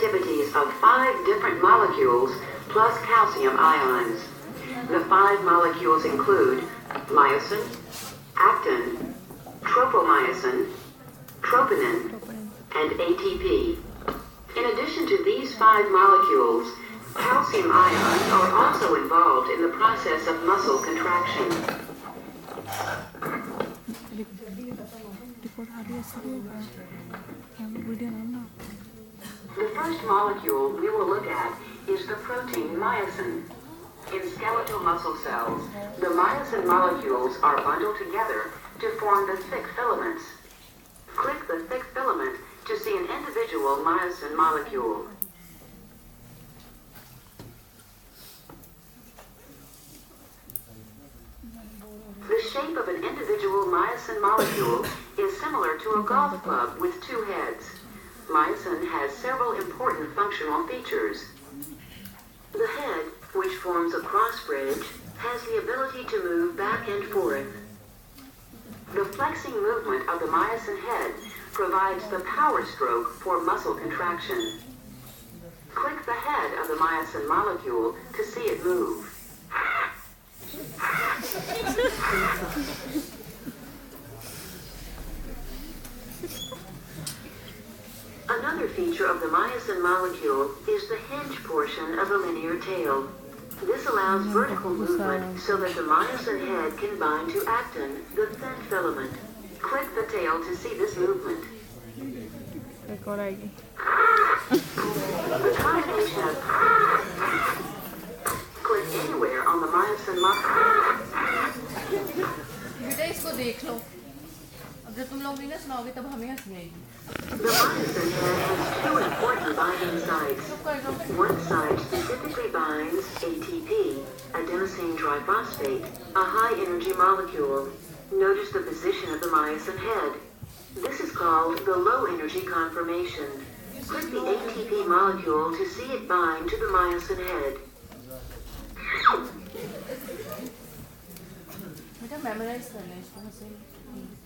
activities of 5 different molecules plus calcium ions. The 5 molecules include myosin, actin, tropomyosin, troponin, and ATP. In addition to these 5 molecules, calcium ions are also involved in the process of muscle contraction. The first molecule we will look at is the protein myosin. In skeletal muscle cells, the myosin molecules are bundled together to form the thick filaments. Click the thick filament to see an individual myosin molecule. The shape of an individual myosin molecule is similar to a golf club with 2 heads. Myosin has several important functional features. The head, which forms a cross bridge, has the ability to move back and forth. The flexing movement of the myosin head provides the power stroke for muscle contraction. Click the head of the myosin molecule to see it move. Another feature of the myosin molecule is the hinge portion of the linear tail. This allows vertical movement so that the myosin head can bind to actin, the thin filament. Click the tail to see this movement. The combination of click anywhere on the myosin molecule. The myosin head has 2 important binding sites. One site specifically binds ATP, adenosine triphosphate, a high-energy molecule. Notice the position of the myosin head. This is called the low-energy conformation. Click the ATP molecule to see it bind to the myosin head.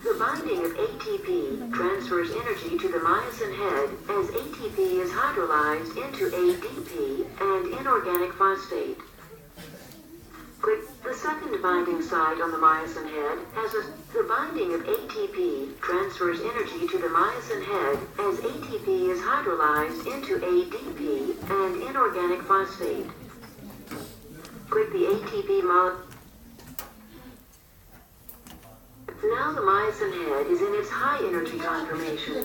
The binding of ATP transfers energy to the myosin head as ATP is hydrolyzed into ADP and inorganic phosphate. Click the second binding site on the myosin head the binding of ATP transfers energy to the myosin head as ATP is hydrolyzed into ADP and inorganic phosphate. Click the ATP molecule. Now the myosin head is in its high energy conformation.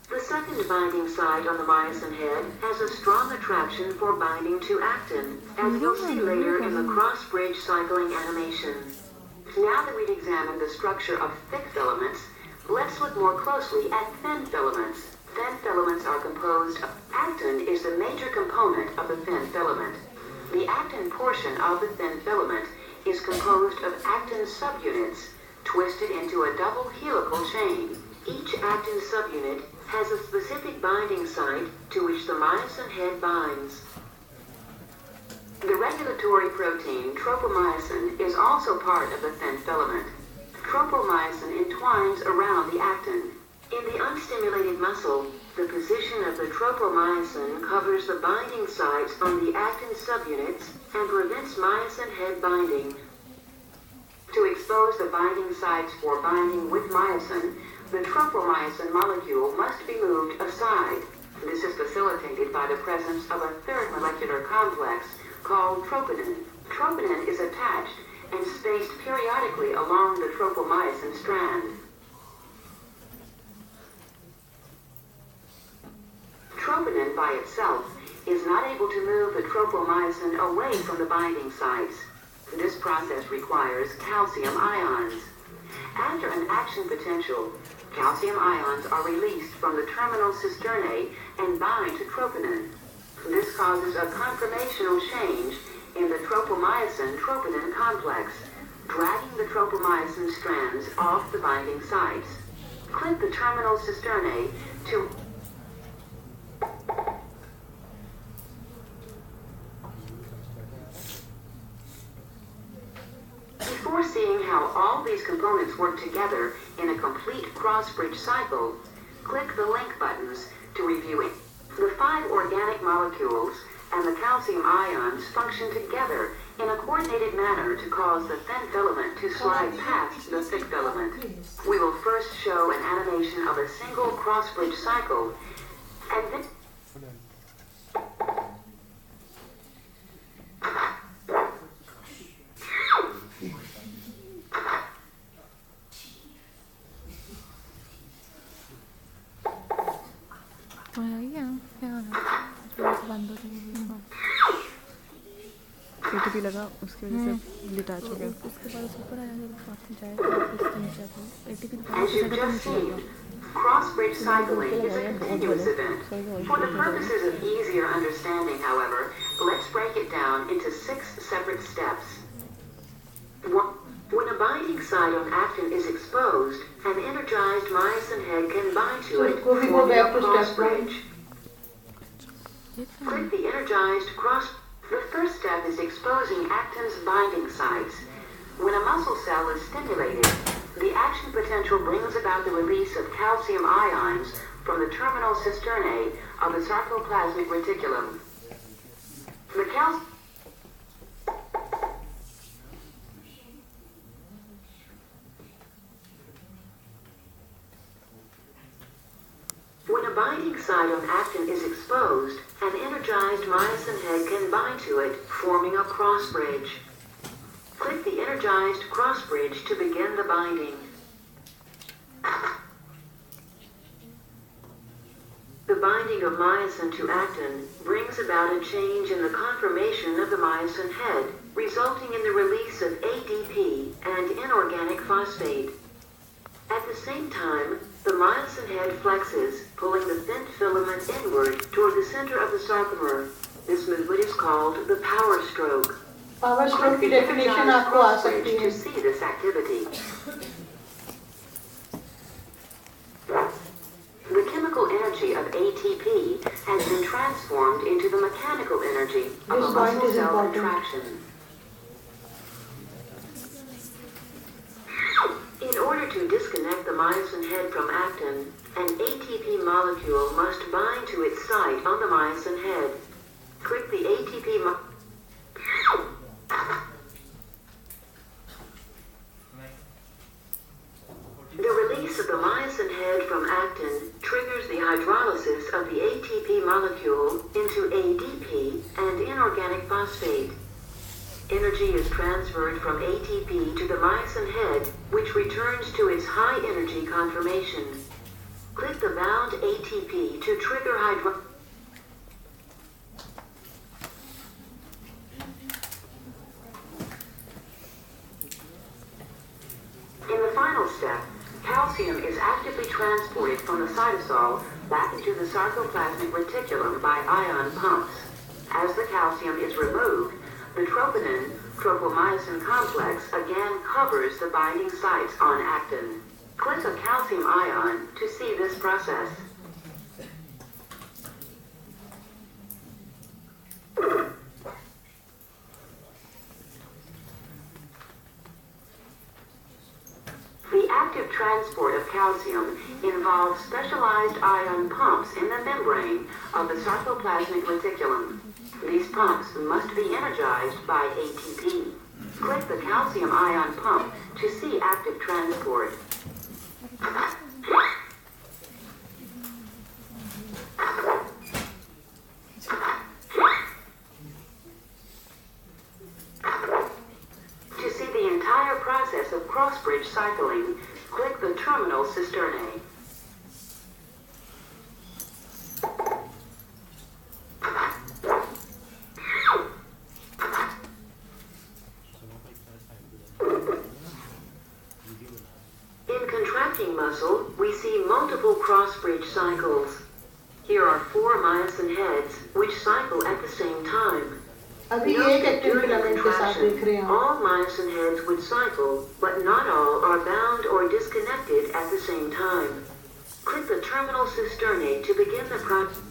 The second binding site on the myosin head has a strong attraction for binding to actin, as you'll see later in the cross-bridge cycling animation. Now that we've examined the structure of thick filaments, let's look more closely at thin filaments. Thin filaments are composed of actin is the major component of the thin filament. The actin portion of the thin filament is composed of actin subunits twisted into a double helical chain. Each actin subunit has a specific binding site to which the myosin head binds. The regulatory protein tropomyosin is also part of the thin filament. Tropomyosin entwines around the actin. In the unstimulated muscle, the position of the tropomyosin covers the binding sites on the actin subunits and prevents myosin head binding. To expose the binding sites for binding with myosin, the tropomyosin molecule must be moved aside. This is facilitated by the presence of a third molecular complex called troponin. Troponin is attached and spaced periodically along the tropomyosin strand. Troponin by itself is not able to move the tropomyosin away from the binding sites. This process requires calcium ions. After an action potential, calcium ions are released from the terminal cisternae and bind to troponin. This causes a conformational change in the tropomyosin-troponin complex, dragging the tropomyosin strands off the binding sites. Click the terminal cisternae to Before seeing how all these components work together in a complete cross-bridge cycle, click the link buttons to review it. The 5 organic molecules and the calcium ions function together in a coordinated manner to cause the thin filament to slide past the thick filament. We will first show an animation of a single cross-bridge cycle, and then ATP लगा उसकी वजह से detach हो गया उसके बाद ऊपर आया जब बात जाएगा इसके नीचे आता है ATP as you've just seen, cross-bridge cycling is a continuous event. For the purposes of easier understanding, however, let's break it down into 6 separate steps. When a binding site on actin is exposed, an energized myosin head can bind to it, forming a cross-bridge. Click the energized cross. The first step is exposing actin's binding sites. When a muscle cell is stimulated, the action potential brings about the release of calcium ions from the terminal cisternae of the sarcoplasmic reticulum. When a binding site on actin is exposed, an energized myosin head can bind to it, forming a cross-bridge. Click the energized cross-bridge to begin the binding. The binding of myosin to actin brings about a change in the conformation of the myosin head, resulting in the release of ADP and inorganic phosphate. At the same time, the myosin head flexes, pulling the thin filament inward toward the center of the sarcomer. This movement is called the power stroke. Power stroke की definition आपको आ सकती है. To see this activity. The chemical energy of ATP has been transformed into the mechanical energy of a muscle cell contraction. In order to disconnect the myosin head from actin, an ATP molecule must bind to its site on the myosin head. Click the ATP The release of the myosin head from actin triggers the hydrolysis of the ATP molecule into ADP and inorganic phosphate. Energy is transferred from ATP to the myosin head, which returns to its high-energy conformation. Click the bound ATP to trigger In the final step, calcium is actively transported from the cytosol back into the sarcoplasmic reticulum by ion pumps. As the calcium is removed, the troponin-tropomyosin complex again covers the binding sites on actin. Click a calcium ion to see this process. The active transport of calcium involves specialized ion pumps in the membrane of the sarcoplasmic reticulum. These pumps must be energized by ATP. Click the calcium ion pump to see active transport. To see the entire process of cross-bridge cycling, click the terminal cisternae. In contracting muscle, we see multiple cross-bridge cycles. Here are 4 myosin heads, which cycle at the same time. अभी एक active filament के साथ देख रहे हैं. All myosin heads would cycle, but not all are bound or disconnected at the same time. Click the terminal cisternae to begin the process.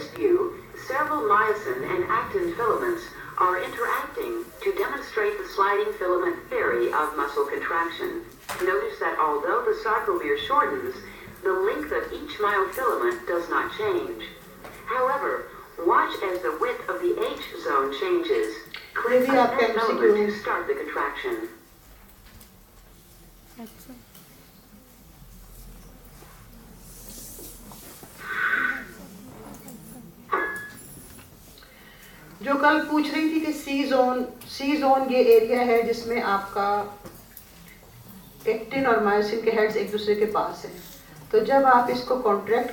this view, several myosin and actin filaments are interacting to demonstrate the sliding filament theory of muscle contraction. Notice that although the sarcomere shortens, the length of each myofilament does not change. However, watch as the width of the H zone changes. Click on that filament to start the contraction. अच्छा जो कल पूछ रही थी कि सी zone ये area है जिसमें आपका एक्टिन और मायोसिन के हेड्स एक दूसरे के पास हैं। तो जब आप इसको कॉन्ट्रैक्ट